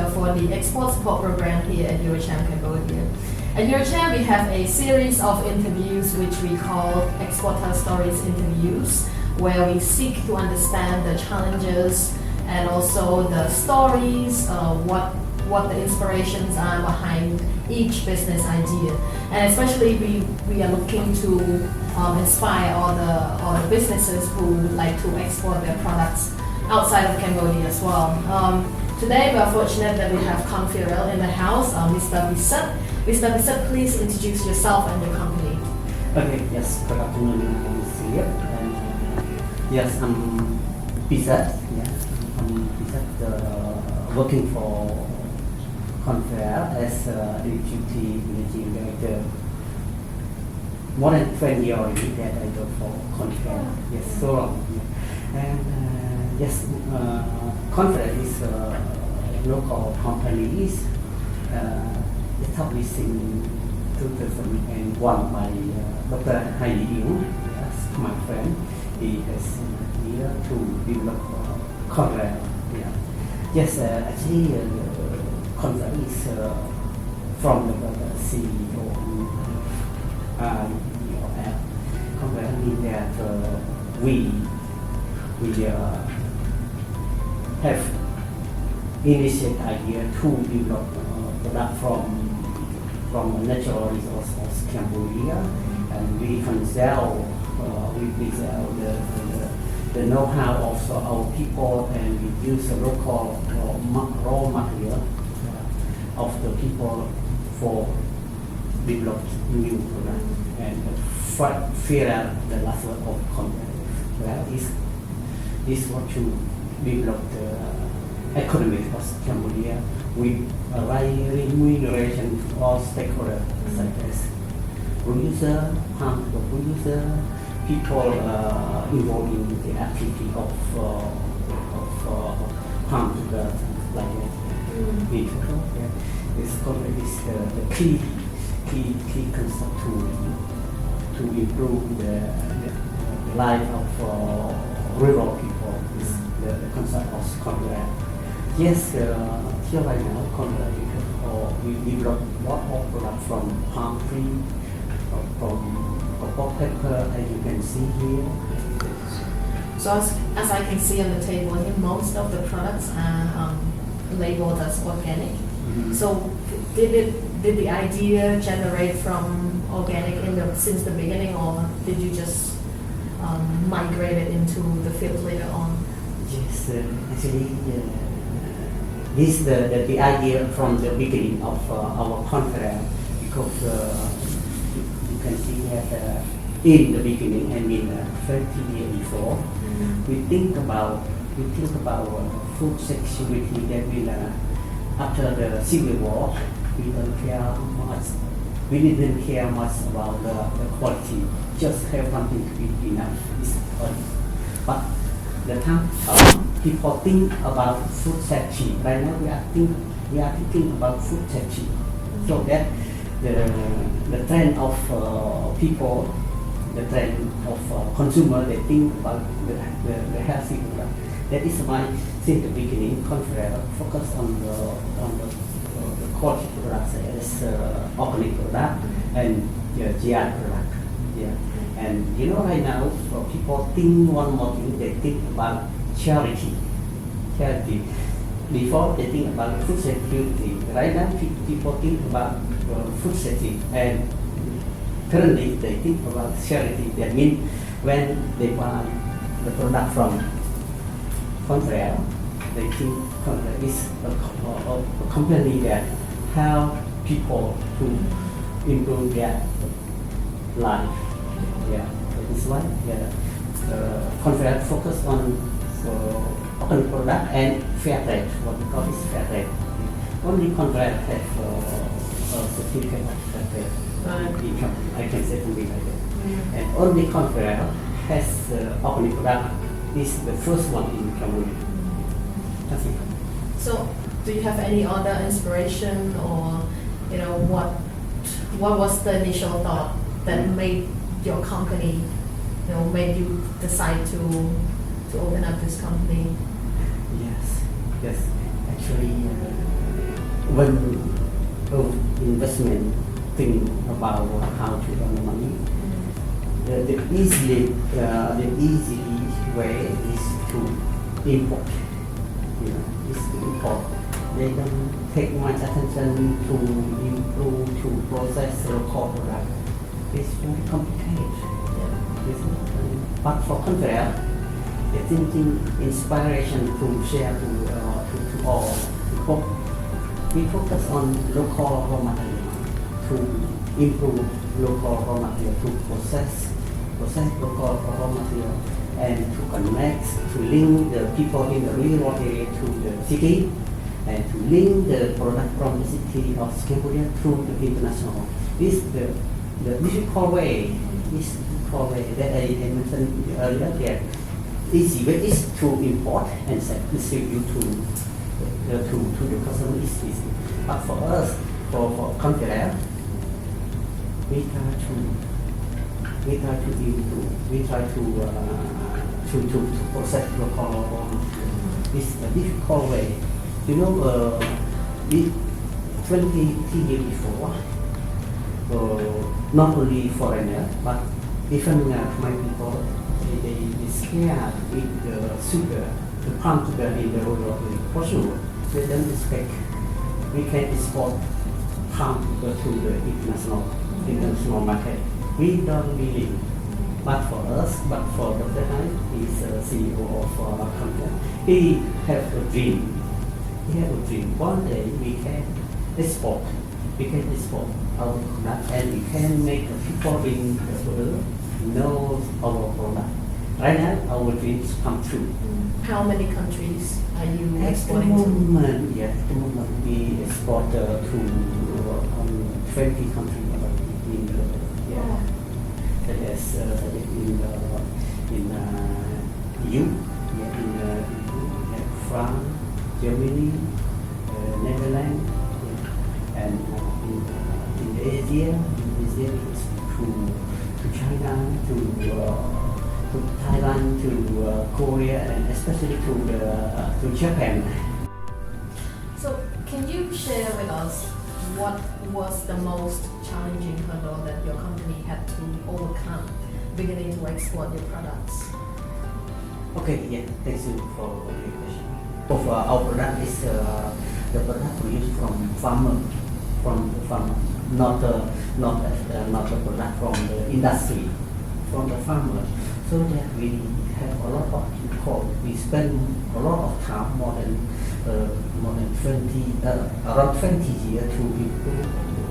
coordinator for the export support program here at EuroCham Cambodia. At EuroCham, we have a series of interviews which we call Exporter Stories interviews, where we seek to understand the challenges and also the stories, what the inspirations are behind each business idea. And especially we are looking to inspire all the businesses who would like to export their products outside of Cambodia as well. Today we are fortunate that we have Confirel in the house, Mr. Piseth. Mr. Piseth, please introduce yourself and your company. Okay, yes, good afternoon, and yes, I'm Piseth. Yeah, I'm Piseth, working for Confirel as deputy managing director. More than 20 years already that I work for Confirel. Yes, so long. Yeah. And yes, Confirel is a local company. Established in 2001 by Dr. Hai yes, my friend. He has here to develop Confirel. Yeah. Yes, actually, Confirel is from the CEO. Confirel means that we have initiated idea to develop product from natural resources of Cambodia, and we can sell the know-how of our people, and we use the local raw material of the people for develop new product and figure out the last word of content. Well, is what to develop the economy of Cambodia with a remuneration to all stakeholders such as producer, farm to producer, people involved in the activity of farm to the like that. In total, this is the key concept to improve the life of rural people. Is the concept of Confirel. Yes, here right now, we develop a lot of products from palm tree, from pop pepper, as you can see here. So as I can see on the table here, most of the products are labeled as organic. Mm-hmm. So did the idea generate from organic since the beginning, or did you just migrate it into the field later on? Yes, actually, this is the idea from the beginning of our Confirel, because you can see that in the beginning, I mean 30 years before, we think about food security. That means after the Civil War, we didn't care much about the quality. Just have something to eat enough. But the time people think about food safety. Right now we are thinking about food safety. So that the trend of people, the trend of consumer, they think about the healthy product. That is why since the beginning, Confirel focus on the quality products as organic product and GI product. Yeah. And you know, right now people think one more thing. They think about charity. Before they think about food security. Right now people think about food safety, and currently they think about charity. That means when they buy the product from Confirel, they think Confirel is a company that help people to improve their life. Yeah, that is why Confirel focus on organic product and fair trade. What we call is fair trade. Only Confirel have a certificate of fair trade. I can say something like that. And only Confirel has organic product. Is the first one in Cambodia. That's it. So, do you have any other inspiration, or what was the initial thought that made your company, made you decide to open up this company? Yes. Actually, when investment think about how to earn money, the easy way is to import. Is to import. They don't take much attention to improve, to process local product. It's very complicated. But for Confirel, the thinking inspiration to share to all people. We focus on local raw material to improve local raw material, to process local raw material, and to connect, to link the people in the rural area to the city, and to link the product from the city of Cambodia to the international. This is the difficult way. That I mentioned earlier. That easy way is to import and distribute to the customer is easy. But for us, for Confirel, we try to process local raw material. It's a difficult way. 20 years before, not only foreigner, but even Khmer people, they scared with the sugar, the palm sugar in the rural area. For sure, they don't expect we can export palm sugar to the international market. We don't believe. But for us, but for Dr. Han, he's CEO of Confirel. He has a dream. One day we can export our product, and we can make people in the world know our product. Right now, our dreams come true. How many countries are you At exporting the moment, we export to 20 countries in the that is in EU, in France, Germany, Netherlands, and in Asia to China, to Thailand, to Korea, and especially to Japan. So, can you share with us what was the most challenging hurdle that your company had to overcome beginning to export your products? Okay, thank you for the question. Our product is the product produced from farmer, not the product from the industry, from the farmer. So that we have a lot of we spend a lot of time, more than 20 around 20 years to improve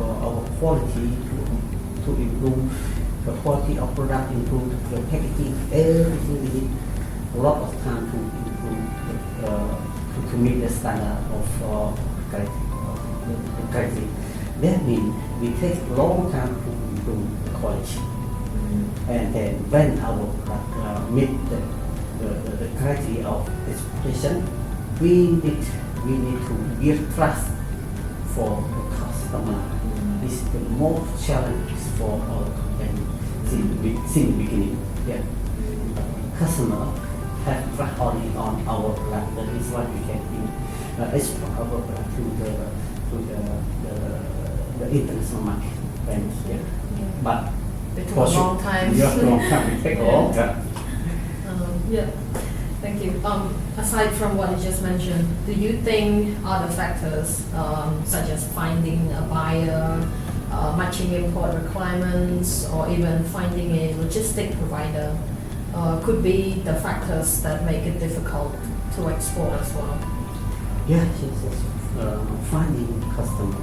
our quality, to improve the quality of product, improve the packaging, everything. We need a lot of time to improve to meet the standard of quality. That means we take a long time to improve the quality. And then when our product meet the criteria of exportation, we need to build trust for the customer. This is the most challenge for our company since the beginning. Customer have trust only on our product. That is why we can export our product to the international market. But it took a long time. It take a long time. Thank you. Aside from what you just mentioned, do you think other factors, such as finding a buyer, matching import requirements, or even finding a logistic provider, could be the factors that make it difficult to export as well? Yes. Finding customer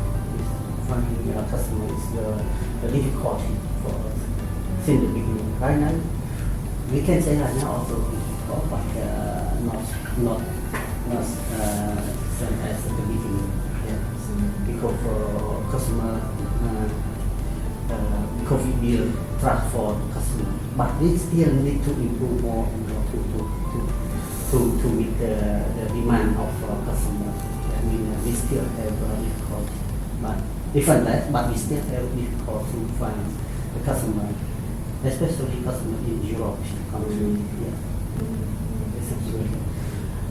is the difficulty for us since the beginning. Right now, we can say right now also difficult, but not same as at the beginning. Because for customer, because we build trust for the customer, but we still need to improve more and more to meet the demand of customer. I mean, we still have difficulty, but different that, but we still have difficult to find the customer, especially customer in Europe country.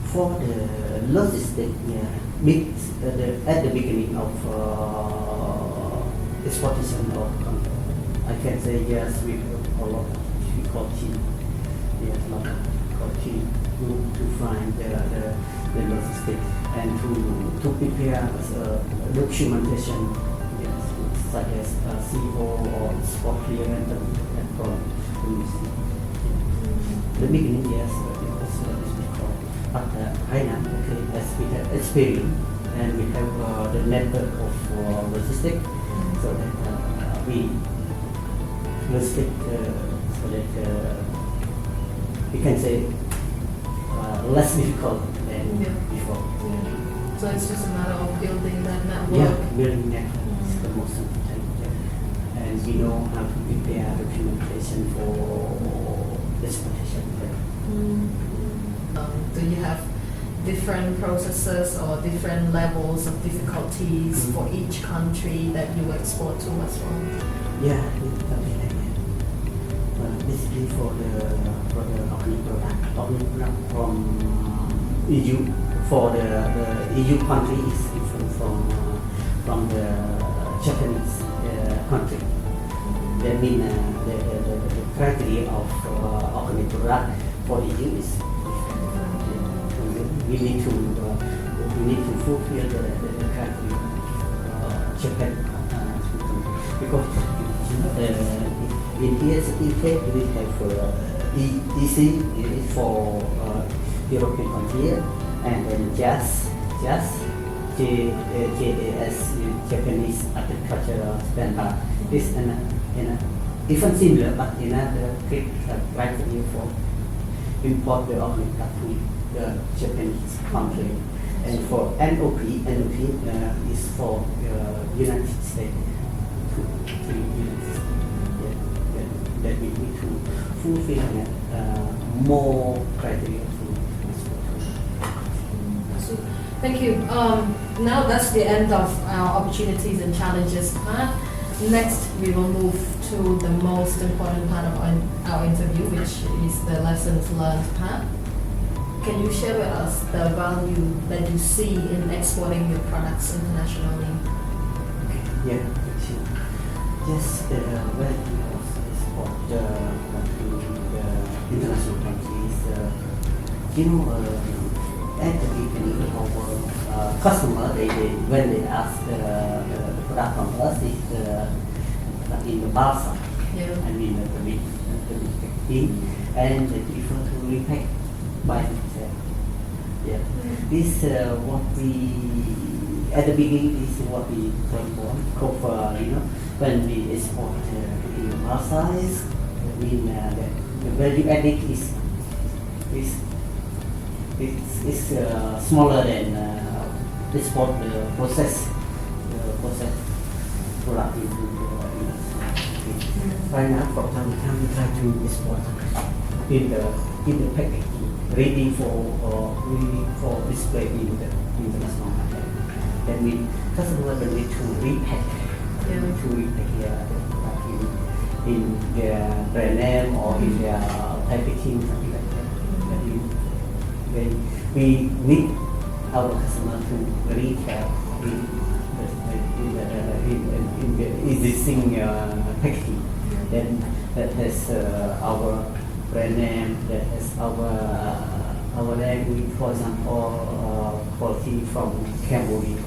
For the logistic, at the beginning of exportation of Confirel, I can say yes, we have a lot of difficulty. Yes, a lot of difficulty to find the logistics and to prepare documentation, yes, such as CO or export clearance and from the beginning, yes, it was difficult. But right now, okay, as we have experience and we have the network of logistics, so that we logistic, so that we can say less difficult than before. Yeah. So it's just a matter of building that network. Yeah, building network is the most important. Yeah. And we know how to prepare documentation for exportation. Do you have different processes or different levels of difficulties for each country that you export to as well? Yeah, something like that. Basically for the organic product from EU, for the EU country is different from the Japanese country. That means the criteria of organic product for the EU is we need to fulfill the criteria of Japan because in ESE we have EC is for European country and then JAS Japanese agricultural standard is even similar but another criteria for import the organic to the Japanese country. And for NOP is for United States. That we need to fulfill more criteria to export. So, thank you. Now that's the end of our opportunities and challenges part. Next, we will move to the most important part of our interview, which is the lessons learned part. Can you share with us the value that you see in exporting your products internationally? Yeah, sure. Yes, the value of export to the international countries. At the beginning, our customer, when they ask the product from us, is in the balsa. Yeah. I mean the big packaging, and they prefer to repack by themselves. Yeah. This what we at the beginning is what we want. When we export in the balsa, I mean the value added is smaller than export the process product into right now. For time we try to export in the packaging ready for display in the international market. That means customers will need to repack the product in their brand name or in their packaging, something like that. That means we need our customer to retail in the existing packaging. Then that has our brand name, that has our language, for example, quality from Cambodia.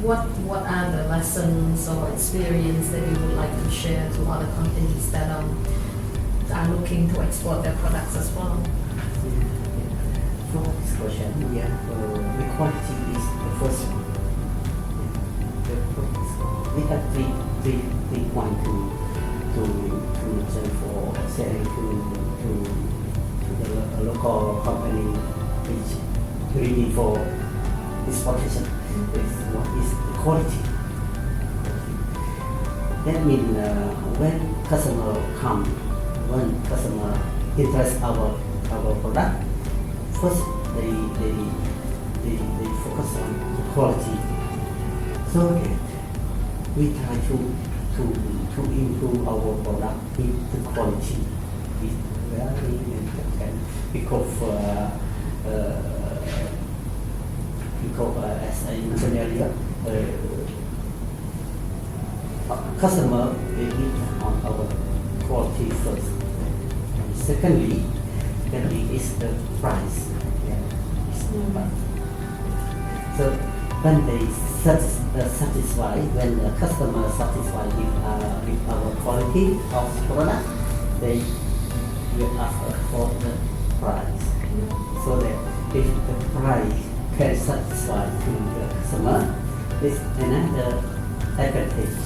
What are the lessons or experience that you would like to share to other companies that are looking to export their products as well? For this question, the quality is the first one. We have three points to mention for selling to the local company which ready for exportation. What is the quality? That means when customer interest our product, first they focus on the quality. So that we try to improve our product with the quality. It's very important because because as I mentioned earlier, customer will need on our quality first. And secondly is the price. So when they satisfied, when the customer satisfied with our quality of product, they will ask for the price. So that if the price can satisfy to the customer, it's another advantage.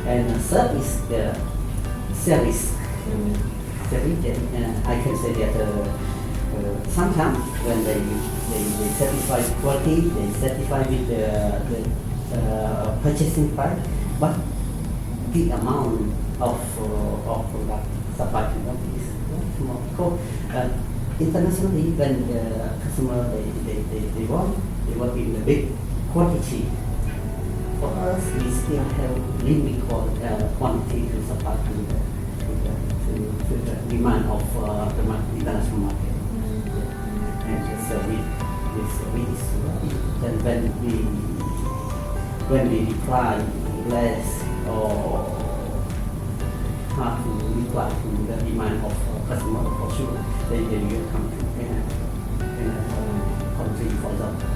And third is the service. I can say that sometimes when they satisfy quality, they satisfy with the purchasing price, but the amount of product supplied to them is small. Because internationally, when the customer they want in the big quantity. For us, we still have limited quantity to supply to the demand of the international market. And so when we reply less or hard to reply to the demand of customer, for sure they will come to a country for example.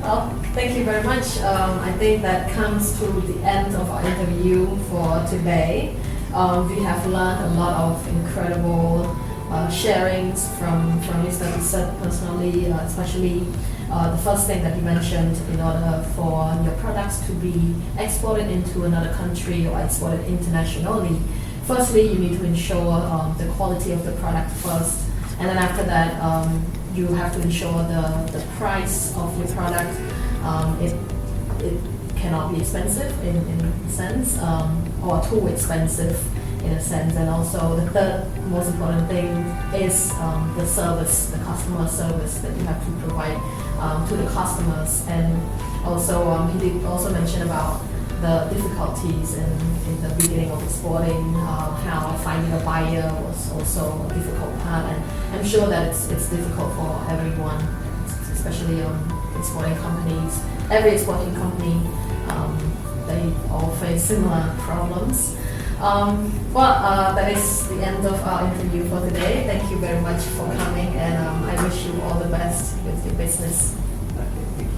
Well, thank you very much. I think that comes to the end of our interview for today. We have learned a lot of incredible sharings from Mr. Piseth personally, especially the first thing that you mentioned, in order for your products to be exported into another country or exported internationally. Firstly, you need to ensure the quality of the product first, and then after that, you have to ensure the price of your product. It cannot be expensive in a sense, or too expensive in a sense. And also the third most important thing is the service, the customer service that you have to provide to the customers. And also he did also mention about the difficulties in the beginning of exporting, how finding a buyer was also a difficult part, and I'm sure that it's difficult for everyone, especially exporting companies. Every exporting company, they all face similar problems. That is the end of our interview for today. Thank you very much for coming, and I wish you all the best with your business. Okay, thank you.